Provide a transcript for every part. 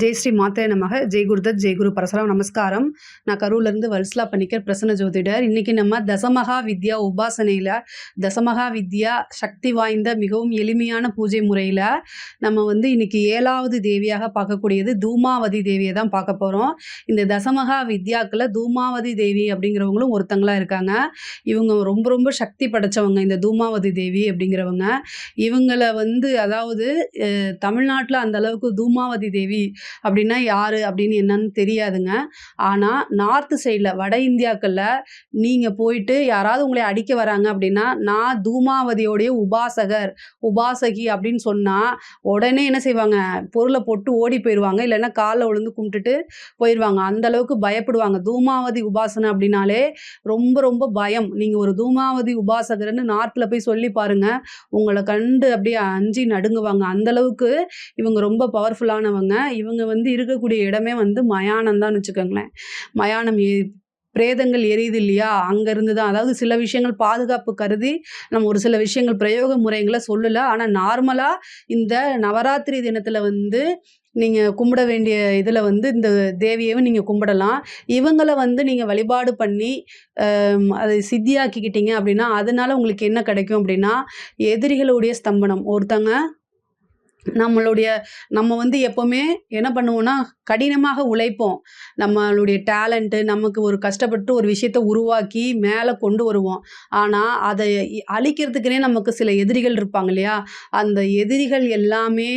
ஜெய் ஸ்ரீ மாத்ரே நமக. ஜெய் குருதத் ஜெய் குரு பரசராம். நமஸ்காரம். நான் கரூர்லேருந்து வல்சலா பணிக்கர் பிரசன்ன ஜோதிடர். இன்றைக்கி நம்ம தசமகா வித்யா உபாசனையில் தசமகா வித்யா சக்தி வாய்ந்த மிகவும் எளிமையான பூஜை முறையில் நம்ம இன்றைக்கி 7வது தேவியாக பார்க்கக்கூடியது தூமாவதி தேவியை தான் பார்க்க போகிறோம். இந்த தசமகா வித்யாக்களில் தூமாவதி தேவி அப்படிங்கிறவங்களும் ஒருத்தங்களாக இருக்காங்க. இவங்க ரொம்ப ரொம்ப சக்தி படைத்தவங்க. இந்த தூமாவதி தேவி அப்படிங்கிறவங்க இவங்களை அதாவது தமிழ்நாட்டில் அந்த அளவுக்கு தூமாவதி தேவி அப்படின்னா யாரு அப்படின்னு என்னன்னு தெரியாதுங்க. ஆனால் நார்த்து சைடில் வட இந்தியாக்களில் நீங்கள் போயிட்டு யாராவது உங்களை அடிக்க வராங்க அப்படின்னா நான் தூமாவதியோடைய உபாசகி அப்படின்னு சொன்னால் உடனே என்ன செய்வாங்க, பொருளை போட்டு ஓடி போயிடுவாங்க, இல்லைன்னா காலில் விழுந்து கும்பிட்டுட்டு போயிடுவாங்க. அந்த அளவுக்கு பயப்படுவாங்க. தூமாவதி உபாசனை அப்படின்னாலே ரொம்ப ரொம்ப பயம். நீங்கள் ஒரு தூமாவதி உபாசகர்னு நார்த்தில் போய் சொல்லி பாருங்கள், உங்களை கண்டு அப்படியே அஞ்சி நடுங்குவாங்க. அந்தளவுக்கு இவங்க ரொம்ப பவர்ஃபுல்லானவங்க. இவங்க இருக்கக்கூடிய இடமே மயானம் தான் வச்சுக்கோங்களேன். மயானம் பிரேதங்கள் எரியுது இல்லையா, அங்கேருந்து தான். அதாவது சில விஷயங்கள் பாதுகாப்பு கருதி நம்ம ஒரு சில விஷயங்கள் பிரயோக முறைகளை சொல்லலை. ஆனால் நார்மலாக இந்த நவராத்திரி தினத்தில் நீங்கள் கும்பிட வேண்டிய இதில் இந்த தேவியவும் நீங்கள் கும்பிடலாம். இவங்களை நீங்கள் வழிபாடு பண்ணி அதை சித்தியாக்கிக்கிட்டீங்க அப்படின்னா அதனால உங்களுக்கு என்ன கிடைக்கும் அப்படின்னா, எதிரிகளுடைய ஸ்தம்பனம். ஒருத்தங்க நம்ம எப்போவுமே என்ன பண்ணுவோம்னா கடினமாக உழைப்போம். நம்மளுடைய டேலண்ட்டு நமக்கு ஒரு கஷ்டப்பட்டு ஒரு விஷயத்தை உருவாக்கி மேலே கொண்டு வருவோம். ஆனால் அதை அழிக்கிறதுக்குனே நமக்கு சில எதிரிகள் இருப்பாங்க இல்லையா, அந்த எதிரிகள் எல்லாமே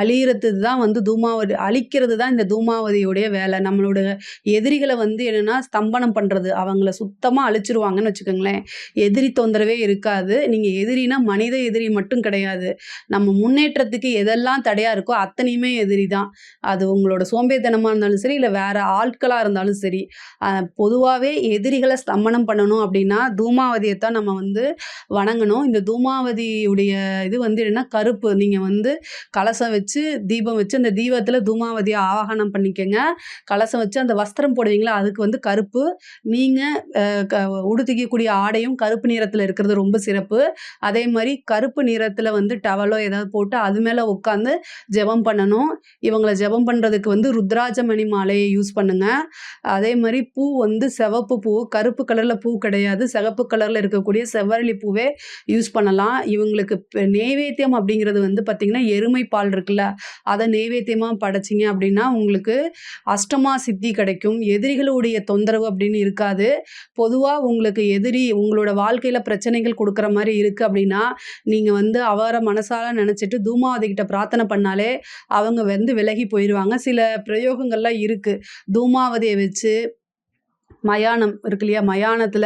அழிகிறது தான் தூமாவதி, அழிக்கிறது தான் இந்த தூமாவதியுடைய வேலை. நம்மளோட எதிரிகளை என்னென்னா ஸ்தம்பனம் பண்ணுறது. அவங்கள சுத்தமாக அழிச்சிருவாங்கன்னு வச்சுக்கோங்களேன். எதிரி தொந்தரவே இருக்காது. நீங்கள் எதிரினா மனித எதிரி மட்டும் கிடையாது, நம்ம முன்னேற்றத்துக்கு எதெல்லாம் தடையாக இருக்கோ அத்தனையுமே எதிரி தான். அது உங்களோட சோம்பேறித்தனமாக இருந்தாலும் சரி, இல்லை வேறு ஆட்களாக இருந்தாலும் சரி. பொதுவாகவே எதிரிகளை ஸ்தம்பனம் பண்ணணும் அப்படின்னா தூமாவதியை தான் நம்ம வணங்கணும். இந்த தூமாவதியுடைய இது என்னென்னா கருப்பு. நீங்கள் கலசம் வச்சு தீபம் வச்சு அந்த தீபத்தில் தூமாவதியை ஆவாகனம் பண்ணிக்கங்க. கலசம் வச்சு அந்த வஸ்திரம் போடுவீங்களா, அதுக்கு கருப்பு. நீங்கள் உடுத்திக்கக்கூடிய ஆடையும் கருப்பு நிறத்தில் இருக்கிறது ரொம்ப சிறப்பு. அதே மாதிரி கருப்பு நிறத்தில் டவலோ ஏதாவது போட்டு அது மேலே உட்காந்து ஜெபம் பண்ணணும். இவங்களை ஜெபம் பண்ணுறதுக்கு ருத்ராஜமணி மாலையை யூஸ் பண்ணுங்க. அதே மாதிரி பூ சிவப்பு பூ, கருப்பு கலரில் பூ கிடையாது, சிவப்பு கலரில் இருக்கக்கூடிய செவ்வரளி பூவே யூஸ் பண்ணலாம். இவங்களுக்கு நெய்வேத்தியம் அப்படிங்கிறது பார்த்திங்கன்னா எருமை பால் இருக்குல்ல, அதை நெய்வேத்தியமாக படைச்சிங்க அப்படின்னா உங்களுக்கு அஷ்டமா சித்தி கிடைக்கும். எதிரிகளுடைய தொந்தரவு அப்படின்னு இருக்காது. பொதுவாக உங்களுக்கு எதிரி உங்களோட வாழ்க்கையில் பிரச்சனைகள் கொடுக்குற மாதிரி இருக்குது அப்படின்னா நீங்கள் அவரை மனசால நினச்சிட்டு தூமாவதி கிட்ட பிரார்த்தனை பண்ணாலே அவங்க விலகி போயிடுவாங்க. சில பிரயோகங்கள்லாம் இருக்குது. தூமாவதியை வச்சு மயானம் இருக்கு இல்லையா, மயானத்தில்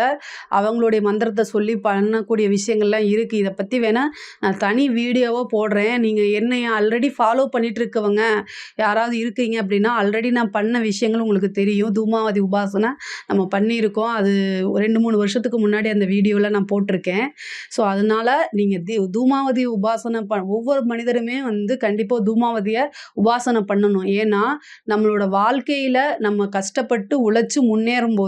அவங்களுடைய மந்திரத்தை சொல்லி பண்ணக்கூடிய விஷயங்கள்லாம் இருக்குது. இதை பற்றி வேணால் நான் தனி வீடியோவாக போடுறேன். நீங்கள் என்னை ஆல்ரெடி ஃபாலோ பண்ணிகிட்டு இருக்கவங்க யாராவது இருக்கீங்க அப்படின்னா ஆல்ரெடி நான் பண்ண விஷயங்கள் உங்களுக்கு தெரியும். தூமாவதி உபாசனை நம்ம பண்ணியிருக்கோம். அது 2-3 வருஷத்துக்கு முன்னாடி அந்த வீடியோவில் நான் போட்டிருக்கேன். ஸோ அதனால் நீங்கள் தூமாவதி உபாசனை ஒவ்வொரு மனிதருமே கண்டிப்பாக தூமாவதியை உபாசனை பண்ணணும். ஏன்னா நம்மளோட வாழ்க்கையில் நம்ம கஷ்டப்பட்டு உழைச்சி முன்னேறும் போது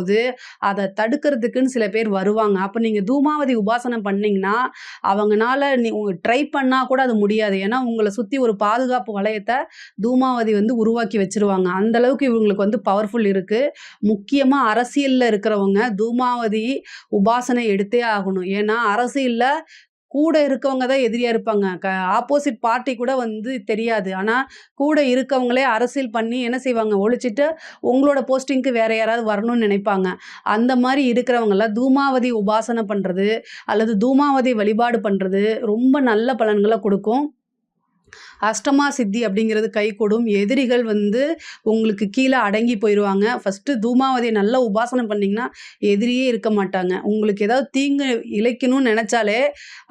அதை தடுக்கிறதுக்குன்னு சில பேர் வருவாங்க. அப்போ நீங்கள் தூமாவதி உபாசனை பண்ணிங்கன்னா அவங்களால ட்ரை பண்ணால் கூட அது முடியாது. ஏன்னா உங்களை சுற்றி ஒரு பாதுகாப்பு வளையத்தை தூமாவதி உருவாக்கி வச்சிருவாங்க. அந்தளவுக்கு இவங்களுக்கு பவர்ஃபுல் இருக்குது. முக்கியமாக அரசியலில் இருக்கிறவங்க தூமாவதி உபாசனை எடுத்தே ஆகணும். ஏன்னா அரசியலில் கூட இருக்கவங்க தான் எதிரியாக இருப்பாங்க. ஆப்போசிட் பார்ட்டி கூட தெரியாது. ஆனால் கூட இருக்கவங்களே அரசியல் பண்ணி என்ன செய்வாங்க, ஒழிச்சிட்டு உங்களோட போஸ்டிங்க்கு வேறு யாராவது வரணும்னு நினைப்பாங்க. அந்த மாதிரி இருக்கிறவங்களாம் தூமாவதி உபாசனை பண்ணுறது அல்லது தூமாவதி வழிபாடு பண்ணுறது ரொம்ப நல்ல பலன்களை கொடுக்கும். அஷ்டமா சித்தி அப்படிங்கிறது கைகூடும். எதிரிகள் உங்களுக்கு கீழே அடங்கி போயிடுவாங்க. ஃபஸ்ட்டு தூமாவதியை நல்லா உபாசனை பண்ணிங்கன்னா எதிரியே இருக்க மாட்டாங்க. உங்களுக்கு ஏதாவது தீங்கு இழைக்கணும்னு நினச்சாலே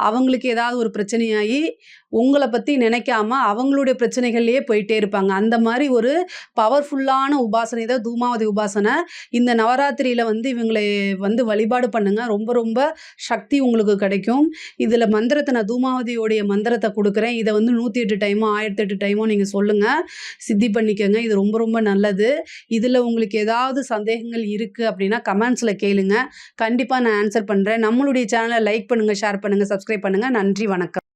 அவங்களுக்கு ஏதாவது ஒரு பிரச்சனையாகி உங்களை பற்றி நினைக்காம அவங்களுடைய பிரச்சனைகள்லேயே போயிட்டே இருப்பாங்க. அந்த மாதிரி ஒரு பவர்ஃபுல்லான உபாசனை தான் தூமாவதி உபாசனை. இந்த நவராத்திரியில் இவங்களை வழிபாடு பண்ணுங்க. ரொம்ப ரொம்ப சக்தி உங்களுக்கு கிடைக்கும். இதில் மந்திரத்தை நான் தூமாவதியோடைய மந்திரத்தை கொடுக்குறேன். இதை 108 டைமோ 1008 டைமோ நீங்கள் சொல்லுங்கள், சித்தி பண்ணிக்கோங்க. இது ரொம்ப ரொம்ப நல்லது. இதில் உங்களுக்கு ஏதாவது சந்தேகங்கள் இருக்குது அப்படின்னா கமெண்ட்ஸில் கேளுங்க, கண்டிப்பாக நான் ஆன்சர் பண்ணுறேன். நம்மளுடைய சேனலை லைக் பண்ணுங்கள், ஷேர் பண்ணுங்கள், சப்ஸ்கிரைப் பண்ணுங்கள். நன்றி, வணக்கம்.